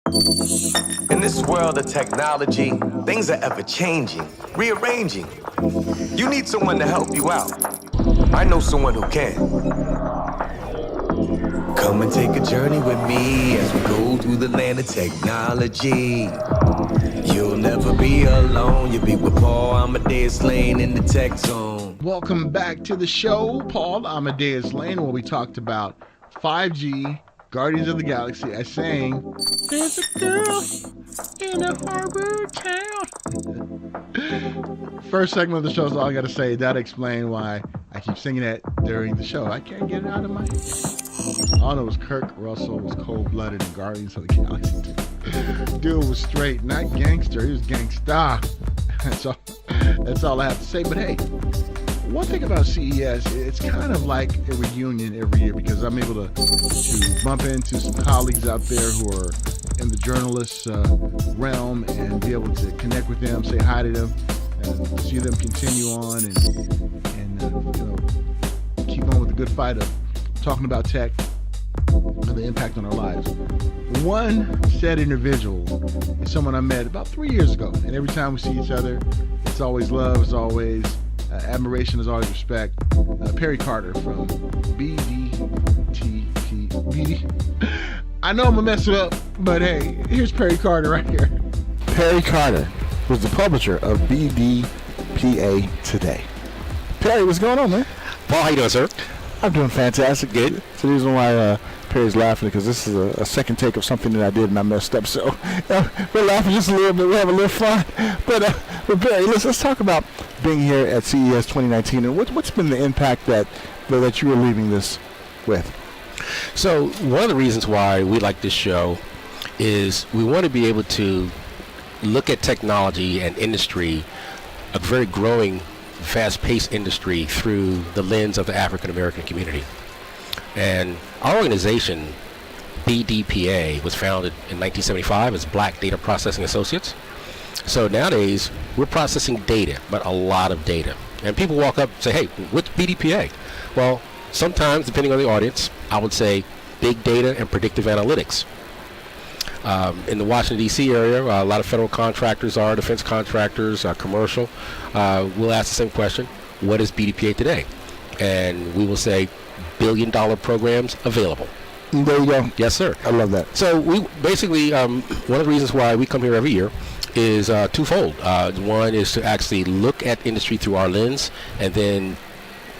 In this world of technology, things are ever changing, rearranging. You need someone to help you out. I know someone who can. Come and take a journey with me as we go through the land of technology. You'll never be alone. You'll be with Paul Amadeus Lane in the tech zone. Welcome back to the show, Paul Amadeus Lane, where we talked about 5G, Guardians of the Galaxy. I sang, "There's a girl in a harbor town." First segment of the show is all I got to say. That'll explain why I keep singing that during the show. I can't get it out of my head. All I know was Kirk Russell was cold-blooded in Guardians of the Galaxy. Dude was straight, not gangster. He was gangsta. That's all I have to say. But hey, one thing about CES, it's kind of like a reunion every year because I'm able to bump into some colleagues out there who are in the journalist realm and be able to connect with them, say hi to them, and see them continue on and keep on with the good fight of talking about tech and the impact on our lives. One said individual is someone I met about 3 years ago, and every time we see each other, it's always love, it's always admiration, is always respect. Perry Carter from BD. I know I'm gonna mess it up, but hey, here's Perry Carter right here. Perry Carter was the publisher of bdpatoday. Perry, what's going on, man? Paul, how you doing, sir? I'm doing fantastic. Good. It's the reason why Perry's laughing because this is a second take of something that I did and I messed up. So we're laughing just a little bit. We have a little fun. But Perry, let's talk about being here at CES 2019 and what's been the impact that you were leaving this with. So one of the reasons why we like this show is we want to be able to look at technology and industry, a very growing, fast-paced industry, through the lens of the African-American community. And our organization, BDPA, was founded in 1975 as Black Data Processing Associates. So nowadays, we're processing data, but a lot of data. And people walk up and say, hey, what's BDPA? Well, sometimes, depending on the audience, I would say big data and predictive analytics. In the Washington, D.C. area, a lot of federal contractors are, defense contractors, commercial. We'll ask the same question, what is BDPA today? And we will say, billion-dollar programs available. There you go. Yes, sir. I love that. So we basically, one of the reasons why we come here every year is twofold. One is to actually look at industry through our lens, and then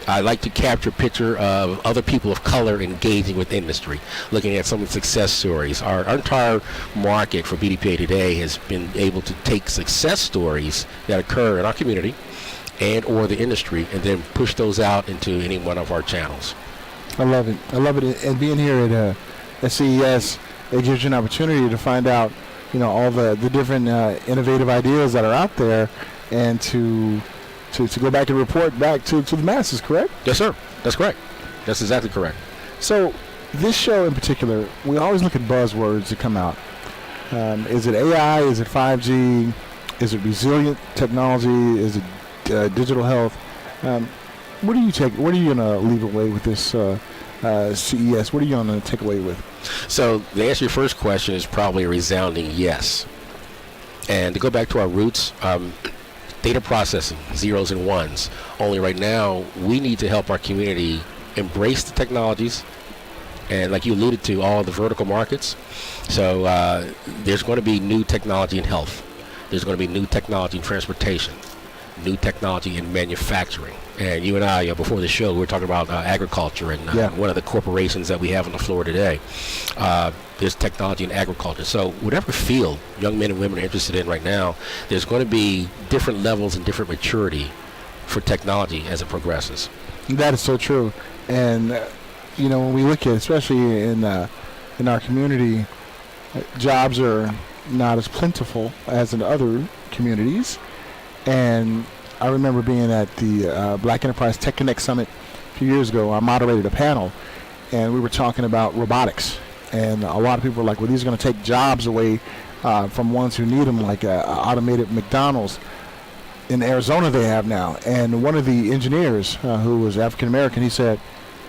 I like to capture a picture of other people of color engaging with industry, looking at some of the success stories. Our entire market for BDPA today has been able to take success stories that occur in our community and or the industry and then push those out into any one of our channels. I love it. And being here at CES, it gives you an opportunity to find out, all the different innovative ideas that are out there and to go back and report back to the masses, correct? Yes, sir. That's correct. That's exactly correct. So this show in particular, we always look at buzzwords that come out. Is it AI? Is it 5G? Is it resilient technology? Is it digital health? What are you going to leave away with this CES? What are you going to take away with? So the answer to your first question is probably a resounding yes. And to go back to our roots, data processing, zeros and ones. Only right now, we need to help our community embrace the technologies, and like you alluded to, all the vertical markets. So there's going to be new technology in health. There's going to be new technology in transportation, new technology in manufacturing. And you and I, before the show, we were talking about agriculture and one of the corporations that we have on the floor today. There's technology in agriculture. So whatever field young men and women are interested in right now, there's going to be different levels and different maturity for technology as it progresses. That is so true. And, when we look at, especially in our community, jobs are not as plentiful as in other communities. And I remember being at the Black Enterprise Tech Connect Summit a few years ago. I moderated a panel, and we were talking about robotics. And a lot of people were like, well, these are going to take jobs away from ones who need them, like automated McDonald's. In Arizona they have now. And one of the engineers who was African-American, he said,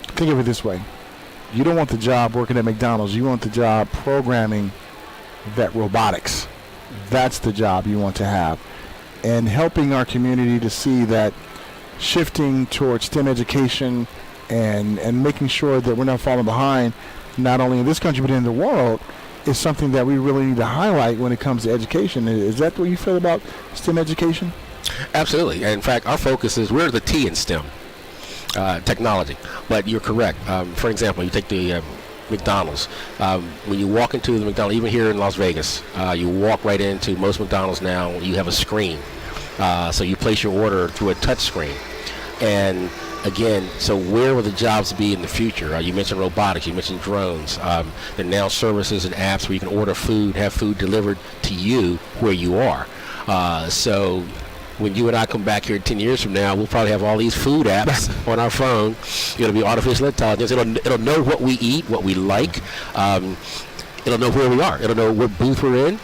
think of it this way. You don't want the job working at McDonald's. You want the job programming vet robotics. That's the job you want to have. And helping our community to see that shifting towards STEM education and making sure that we're not falling behind, not only in this country but in the world, is something that we really need to highlight when it comes to education. Is that what you feel about STEM education? Absolutely. In fact, our focus is we're the T in STEM, technology. But you're correct. For example, you take the McDonald's. When you walk into the McDonald's, even here in Las Vegas, you walk right into most McDonald's now, you have a screen. So you place your order through a touch screen. And again, so where will the jobs be in the future? You mentioned robotics, you mentioned drones. There are now services and apps where you can order food, have food delivered to you where you are. So when you and I come back here 10 years from now, we'll probably have all these food apps on our phone. It'll be artificial intelligence. It'll know what we eat, what we like. It'll know where we are. It'll know what booth we're in,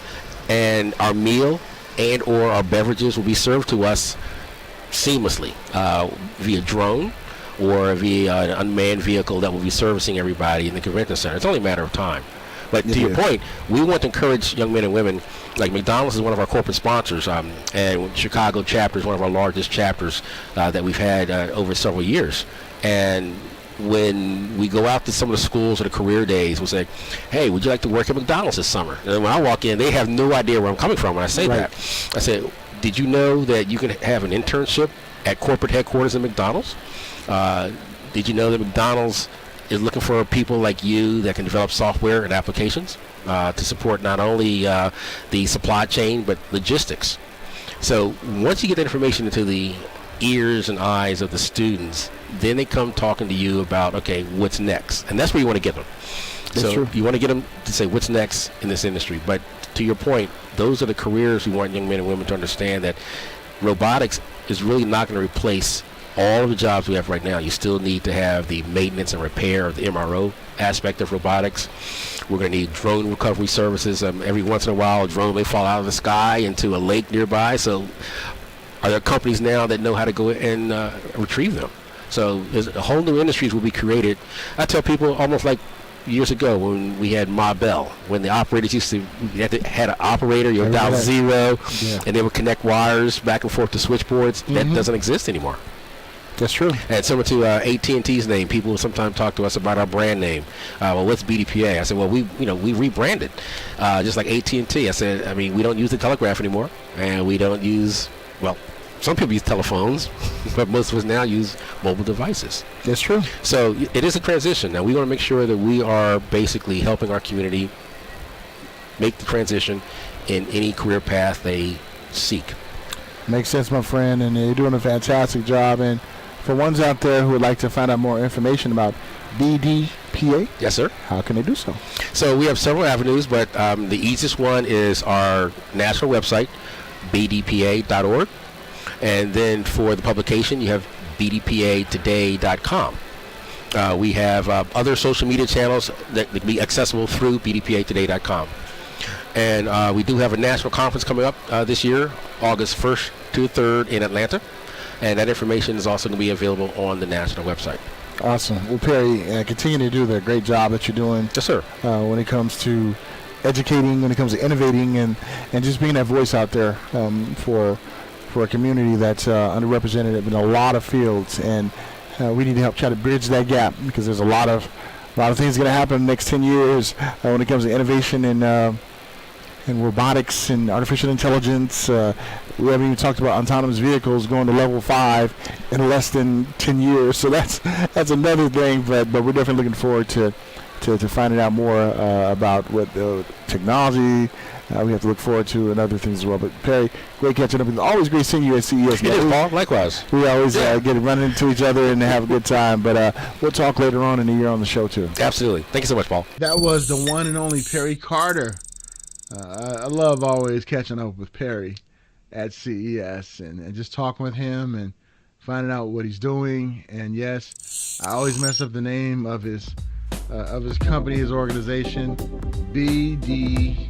and our meal and or our beverages will be served to us seamlessly via drone or via an unmanned vehicle that will be servicing everybody in the convention center. It's only a matter of time. But to your point, we want to encourage young men and women, like McDonald's is one of our corporate sponsors, and Chicago chapter is one of our largest chapters that we've had over several years. And when we go out to some of the schools or the career days, we'll say, hey, would you like to work at McDonald's this summer? And when I walk in, they have no idea where I'm coming from when I say that. I say, did you know that you can have an internship at corporate headquarters at McDonald's? Did you know that McDonald's is looking for people like you that can develop software and applications to support not only the supply chain but logistics? So once you get that information into the ears and eyes of the students, then they come talking to you about, okay, what's next? And that's where you want to get them. That's true. You want to get them to say what's next in this industry. But to your point, those are the careers we want young men and women to understand, that robotics is really not going to replace all of the jobs we have right now. You still need to have the maintenance and repair of the MRO aspect of robotics. We're going to need drone recovery services. Every once in a while, a drone may fall out of the sky into a lake nearby. So are there companies now that know how to go and retrieve them? So there's a whole new industries will be created. I tell people almost like years ago when we had Ma Bell, when the operators used to, you had an operator, you would dial 0, and they would connect wires back and forth to switchboards. That doesn't exist anymore. That's true. And similar to AT&T's name, people will sometimes talk to us about our brand name. Well, what's BDPA? I said, well, we rebranded, just like AT&T. I said, I mean, we don't use the telegraph anymore, and we don't use, well, some people use telephones, but most of us now use mobile devices. That's true. So it is a transition. Now we want to make sure that we are basically helping our community make the transition in any career path they seek. Makes sense, my friend, and you're doing a fantastic job. And for ones out there who would like to find out more information about BDPA, yes, sir. How can they do so? So we have several avenues, but the easiest one is our national website, bdpatoday.org. And then for the publication, you have bdpatoday.com. We have other social media channels that can be accessible through bdpatoday.com. And we do have a national conference coming up this year, August 1st to 3rd in Atlanta. And that information is also going to be available on the national website. Awesome. Well, Perry, continue to do the great job that you're doing. Yes, sir. When it comes to educating, when it comes to innovating, and just being that voice out there for a community that's underrepresented in a lot of fields, and we need to help try to bridge that gap, because there's a lot of things going to happen in the next 10 years when it comes to innovation and robotics and artificial intelligence. We haven't even talked about autonomous vehicles going to level 5 in less than 10 years. So that's another thing, but we're definitely looking forward to finding out more about what technology we have to look forward to, and other things as well. But Perry, great catching up. It's always great seeing you at CES. It is, Paul. Likewise. We always get running into each other and have a good time. But we'll talk later on in the year on the show too. Absolutely. Thank you so much, Paul. That was the one and only Perry Carter. I love always catching up with Perry at CES and just talking with him and finding out what he's doing. And yes, I always mess up the name of his company, his organization, BDPA.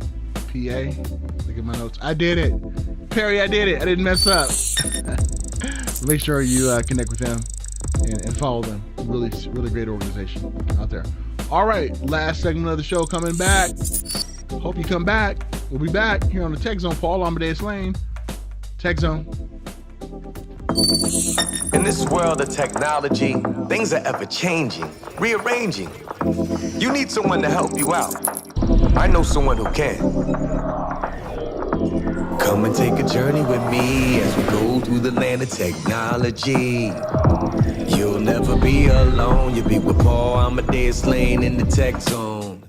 Look at my notes. I did it. Perry, I did it. I didn't mess up. Make sure you connect with them and follow them. Really, really great organization out there. All right, last segment of the show coming back. Hope you come back. We'll be back here on the Tech Zone. Paul Amadeus Lane. Tech Zone. In this world of technology, things are ever changing, rearranging. You need someone to help you out. I know someone who can. Come and take a journey with me as we go through the land of technology. You'll never be alone. You'll be with Paul Amadeus Lane in the Tech Zone.